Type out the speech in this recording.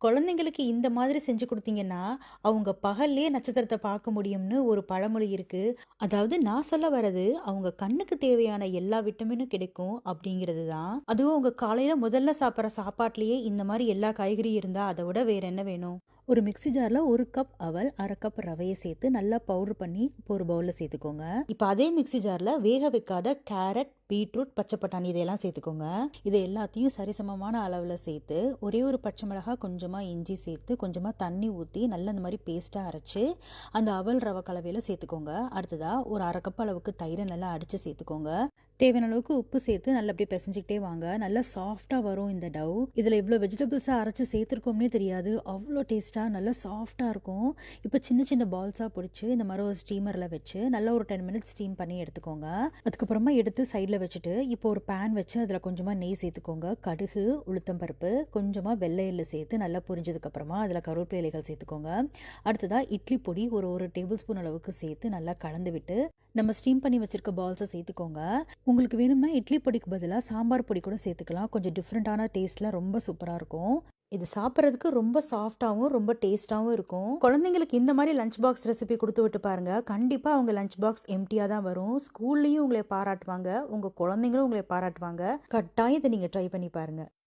குழந்தைங்களுக்கு இந்த மாதிரி செஞ்சு குடுத்தீங்கன்னா, அவங்க பகல்லேயே நட்சத்திரத்த பார்க்க முடியும்னு ஒரு பழமொழி இருக்கு. அதாவது நான் சொல்ல வர்றது, அவங்க கண்ணுக்கு தேவையான எல்லா விட்டமினும் கிடைக்கும் அப்படிங்கிறது தான். அதுவும் அவங்க காலையில முதல்ல சாப்பிடுற சாப்பாட்லயே இந்த மாரி எல்லா காய்கறியும் இருந்தா, அத விட வேற என்ன வேணும்? ஒரு மிக்ஸி ஜார்ல 1 கப் அவல், 1/2 கப் ரவைய சேர்த்து நல்லா பவுடர் பண்ணி இப்போ ஒரு பவுல்ல சேர்த்துக்கோங்க. இப்ப அதே மிக்ஸி ஜார்ல வேக வைக்காத கேரட், பீட்ரூட், பச்சை பட்டாணி இதையெல்லாம் சேர்த்துக்கோங்க. இது எல்லாத்தையும் சரிசமமான அளவுல சேர்த்து, ஒரே ஒரு பச்சை மிளகாய், கொஞ்சமா இஞ்சி சேர்த்து, கொஞ்சமா தண்ணி ஊத்தி நல்லா இந்த மாரி பேஸ்ட்டா அரைச்சு, அந்த அவல் ரவை கலவையில சேர்த்துக்கோங்க. அடுத்ததா ஒரு 1/2 கப் அளவுக்கு தயிர நல்லா அடிச்சு சேர்த்துக்கோங்க. தேவையான அளவுக்கு உப்பு சேர்த்து நல்லா அப்படியே பிசைஞ்சுக்கிட்டே வாங்க. நல்லா சாஃப்ட்டா வரும் இந்த டவ். இதுல இவ்ளோ வெஜிடபிள்ஸா அரைச்சு சேர்த்துருக்கோம்னே தெரியாது. அவ்ளோ டேஸ்ட்டா நல்லா சாஃப்ட்டா இருக்கும். இப்போ சின்ன சின்ன பால்ஸா பிடிச்சு இந்த மாதிரி ஒரு ஸ்டீமர்ல வச்சு நல்லா ஒரு 10 மினிட்ஸ் ஸ்டீம் பண்ணி எடுத்துக்கோங்க. அதுக்கப்புறமா எடுத்து சைட்ல வச்சுட்டு இப்போ ஒரு பேன் வச்சு அதுல கொஞ்சமா நெய் சேர்த்துக்கோங்க. கடுகு, உளுத்தம் பருப்பு, கொஞ்சமா வெள்ளை எள்ளு சேர்த்து நல்லா பொரிஞ்சதுக்கு அப்புறமா அதுல கருவேப்பிலை இலைகள் சேர்த்துக்கோங்க. அடுத்ததா இட்லி பொடி ஒரு 1 டேபிள் ஸ்பூன் அளவுக்கு சேர்த்து நல்லா கலந்து விட்டு நம்ம ஸ்டீம் பண்ணி வச்சிருக்க பால்ஸை சேர்த்துக்கோங்க. உங்களுக்கு வேணும்னா இட்லி பொடிக்கு பதிலாக சாம்பார் பொடி கூட சேர்த்துக்கலாம். கொஞ்சம் டிஃப்ரெண்ட்டான டேஸ்ட்ல ரொம்ப சூப்பராக இருக்கும். இது சாப்பிட்றதுக்கு ரொம்ப சாஃப்டாகவும் ரொம்ப டேஸ்ட்டாகவும் இருக்கும். குழந்தைங்களுக்கு இந்த மாதிரி லஞ்ச் பாக்ஸ் ரெசிபி கொடுத்து விட்டு பாருங்க. கண்டிப்பாக அவங்க லஞ்ச் பாக்ஸ் எம்டியாக தான் வரும். ஸ்கூல்லையும் உங்களை பாராட்டுவாங்க, உங்கள் குழந்தைங்களும் உங்களை பாராட்டுவாங்க. கட்டாயம் இதை நீங்கள் ட்ரை பண்ணி பாருங்க.